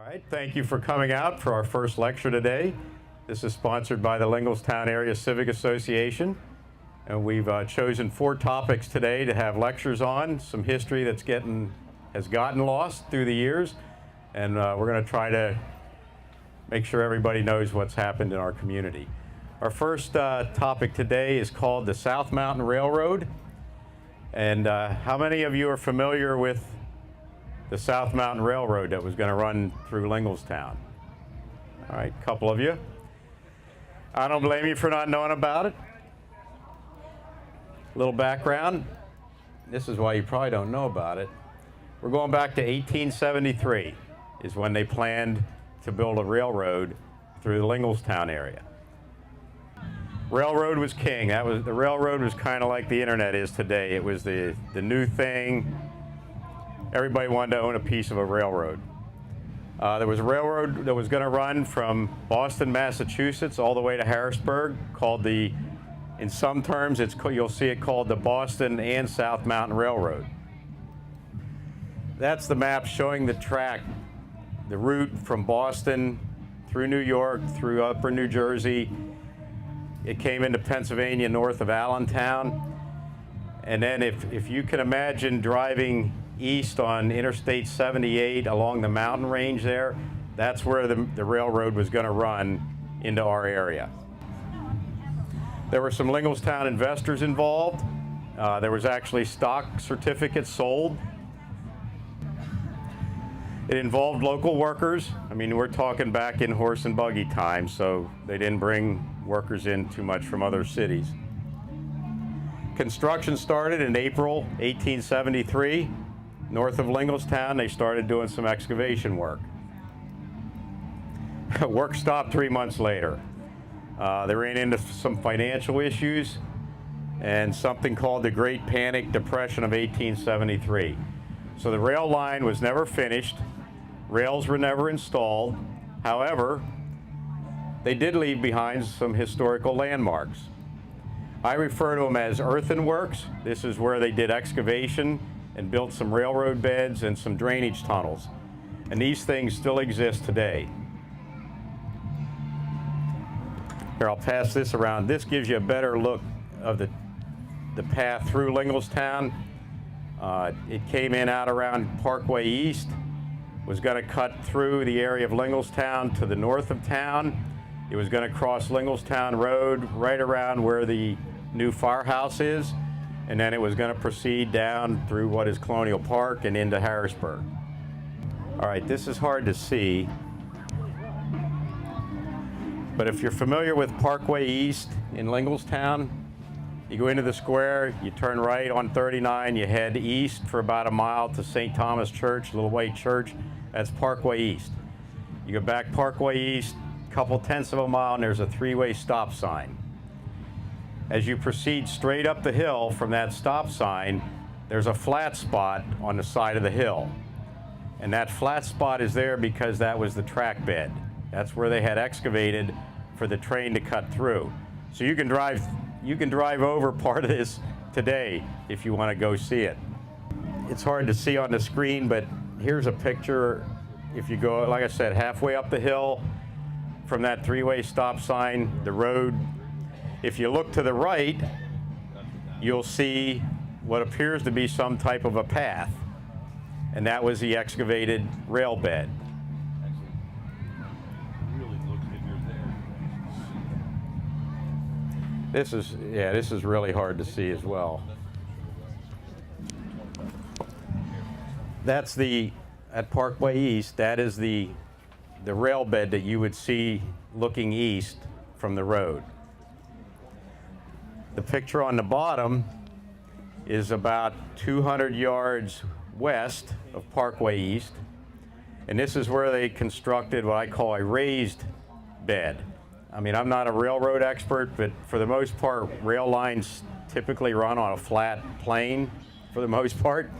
right, thank you for coming out for our first lecture today. This is sponsored by the Linglestown Area Civic Association, and we've chosen 4 topics today to have lectures on. Some history that's has gotten lost through the years, and we're going to try to make sure everybody knows what's happened in our community. Our first topic today is called the South Mountain Railroad. And how many of you are familiar with the South Mountain Railroad that was going to run through Linglestown? All right, a couple of you. I don't blame you for not knowing about it. A little background. This is why you probably don't know about it. We're going back to 1873 is when they planned to build a railroad through the Linglestown area. Railroad was king. The railroad was kind of like the internet is today. It was the new thing. Everybody wanted to own a piece of a railroad. There was a railroad that was going to run from Boston, Massachusetts, all the way to Harrisburg, called in some terms, you'll see it called the Boston and South Mountain Railroad. That's the map showing the track, the route from Boston through New York, through upper New Jersey. It came into Pennsylvania north of Allentown. And then if you can imagine driving east on Interstate 78 along the mountain range there, that's where the railroad was going to run into our area. There were some Linglestown investors involved. There was actually stock certificates sold. It involved local workers. I mean, we're talking back in horse and buggy time, so they didn't bring workers in too much from other cities. Construction started in April 1873. North of Linglestown, they started doing some excavation work. Work stopped 3 months later. They ran into some financial issues and something called the Great Panic Depression of 1873. So the rail line was never finished. Rails were never installed. However, they did leave behind some historical landmarks. I refer to them as earthenworks. This is where they did excavation and built some railroad beds and some drainage tunnels. And these things still exist today. Here, I'll pass this around. This gives you a better look of the path through Linglestown. It came in out around Parkway East, was going to cut through the area of Linglestown to the north of town. It was going to cross Linglestown Road right around where the new firehouse is, and then it was going to proceed down through what is Colonial Park and into Harrisburg. All right, this is hard to see, but if you're familiar with Parkway East in Linglestown, you go into the square, you turn right on 39, you head east for about a mile to St. Thomas Church, little white church. That's Parkway East. You go back Parkway East, a couple tenths of a mile, and there's a 3-way stop sign. As you proceed straight up the hill from that stop sign, there's a flat spot on the side of the hill. And that flat spot is there because that was the track bed. That's where they had excavated for the train to cut through. So you can drive over part of this today if you want to go see it. It's hard to see on the screen, but here's a picture. If you go, like I said, halfway up the hill from that 3-way stop sign, the road. If you look to the right, you'll see what appears to be some type of a path, and that was the excavated rail bed. This is really hard to see as well. That's at Parkway East, that is the rail bed that you would see looking east from the road. The picture on the bottom is about 200 yards west of Parkway East, and this is where they constructed what I call a raised bed. I mean, I'm not a railroad expert, but for the most part, rail lines typically run on a flat plane for the most part.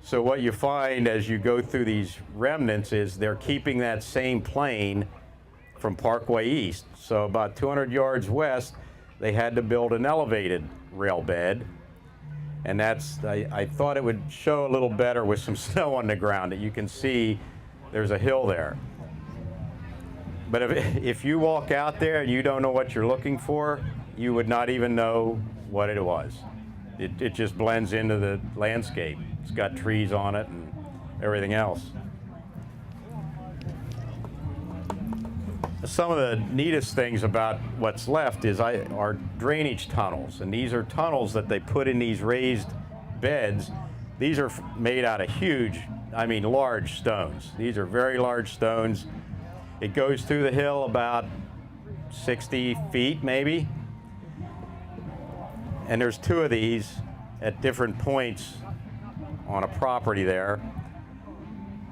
So what you find as you go through these remnants is they're keeping that same plane from Parkway East. So about 200 yards west, they had to build an elevated rail bed. And I thought it would show a little better with some snow on the ground, that you can see there's a hill there. But if you walk out there and you don't know what you're looking for, you would not even know what it was. It just blends into the landscape. It's got trees on it and everything else. Some of the neatest things about what's left are drainage tunnels. And these are tunnels that they put in these raised beds. These are made out of huge, I mean large stones. These are very large stones. It goes through the hill about 60 feet maybe. And there's two of these at different points on a property there.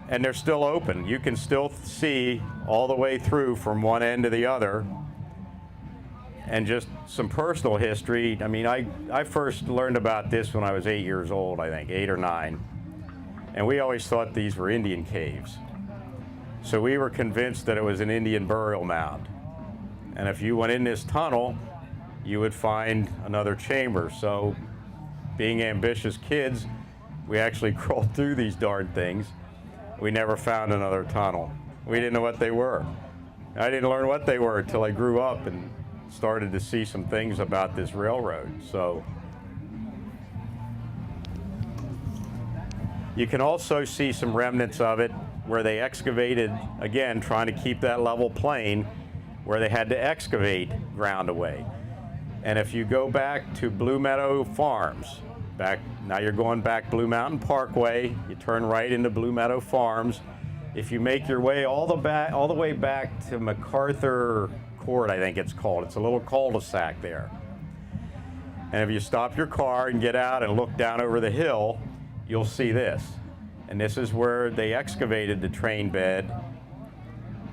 And they're still open. You can still see all the way through from one end to the other. And just some personal history. I mean, I first learned about this when I was 8 years old, I think, 8 or 9. And we always thought these were Indian caves. So we were convinced that it was an Indian burial mound. And if you went in this tunnel, you would find another chamber. So being ambitious kids, we actually crawled through these darn things. We never found another tunnel. We didn't know what they were. I didn't learn what they were until I grew up and started to see some things about this railroad. So you can also see some remnants of it where they excavated, again, trying to keep that level plain, where they had to excavate ground away. And if you go back to Blue Meadow Farms, now you're going back Blue Mountain Parkway, you turn right into Blue Meadow Farms. If you make your way all the way back to MacArthur Court, I think it's called. It's a little cul-de-sac there. And if you stop your car and get out and look down over the hill, you'll see this. And this is where they excavated the train bed,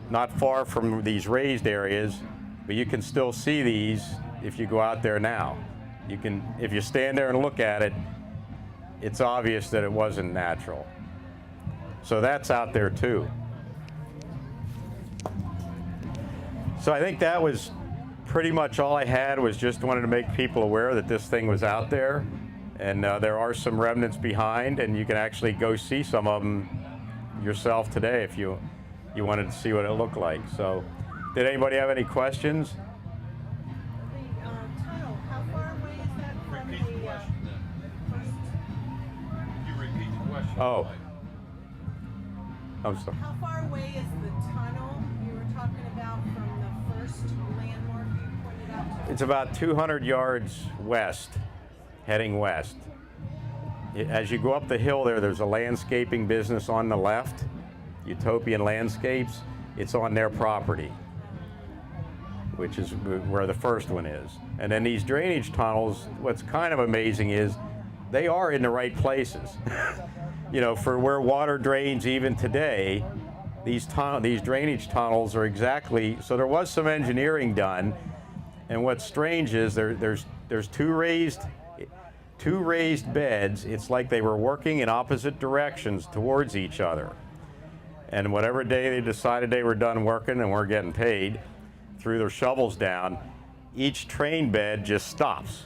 not far from these raised areas, but you can still see these if you go out there now. If you stand there and look at it, it's obvious that it wasn't natural. So that's out there too. So I think that was pretty much all I had, was just wanted to make people aware that this thing was out there. And there are some remnants behind, and you can actually go see some of them yourself today if you wanted to see what it looked like. So did anybody have any questions? Oh, I'm sorry. How far away is the tunnel you were talking about from the first landmark you pointed out to? It's about 200 yards west, heading west. As you go up the hill there's a landscaping business on the left, Utopian Landscapes. It's on their property, which is where the first one is. And then these drainage tunnels, what's kind of amazing is they are in the right places. You know, for where water drains even today, these drainage tunnels are exactly, so there was some engineering done. And what's strange is there's two raised beds. It's like they were working in opposite directions towards each other. And whatever day they decided they were done working and weren't getting paid, threw their shovels down, each train bed just stops.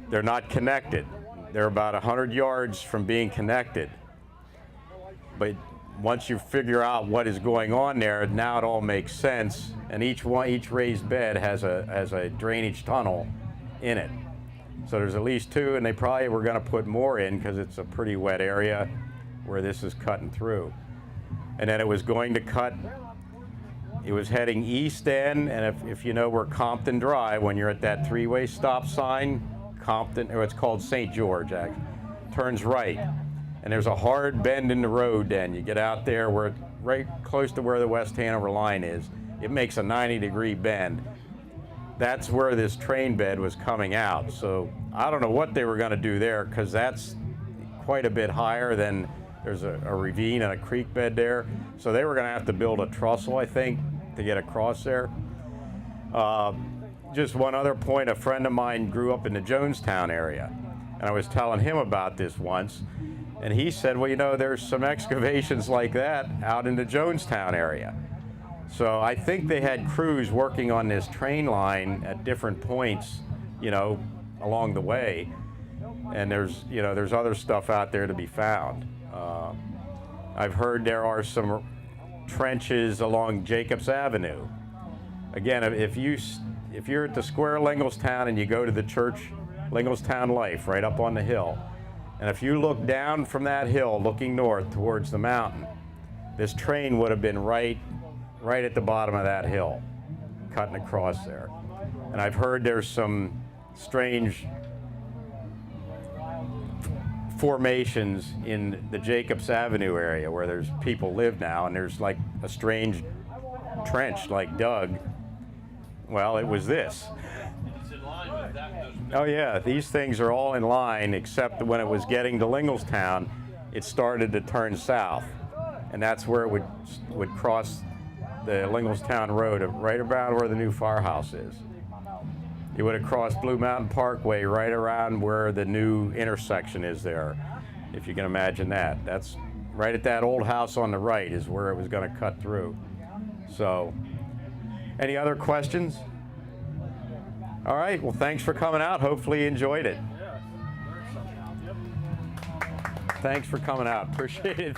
They're not connected. They're about 100 yards from being connected. But once you figure out what is going on there, now it all makes sense. And each raised bed has a drainage tunnel in it. So there's at least two, and they probably were going to put more in because it's a pretty wet area where this is cutting through. And then it was going to cut, it was heading east end, and if you know where Compton Drive, when you're at that three-way stop sign, Compton, or it's called St. George, actually, turns right. And there's a hard bend in the road then. You get out there where right close to where the West Hanover line is. It makes a 90-degree bend. That's where this train bed was coming out. So I don't know what they were going to do there, because that's quite a bit higher than, there's a ravine and a creek bed there. So they were going to have to build a trestle, I think, to get across there. Just one other point, a friend of mine grew up in the Jonestown area, and I was telling him about this once, and he said, well, you know, there's some excavations like that out in the Jonestown area. So I think they had crews working on this train line at different points, you know, along the way, and there's other stuff out there to be found. I've heard there are some trenches along Jacobs Avenue. Again, if you're at the square of Linglestown and you go to the church, Linglestown Life, right up on the hill, and if you look down from that hill, looking north towards the mountain, this train would have been right at the bottom of that hill, cutting across there. And I've heard there's some strange formations in the Jacobs Avenue area where there's people live now, and there's like a strange trench like dug. Well, it was this. It's in line with that. Oh yeah, these things are all in line, except when it was getting to Linglestown, it started to turn south, and that's where it would cross the Linglestown Road, right about where the new firehouse is. It would have crossed Blue Mountain Parkway right around where the new intersection is there, if you can imagine that. That's right at that old house on the right is where it was going to cut through. So, any other questions? All right, well, thanks for coming out. Hopefully you enjoyed it. Thanks for coming out. Appreciate it.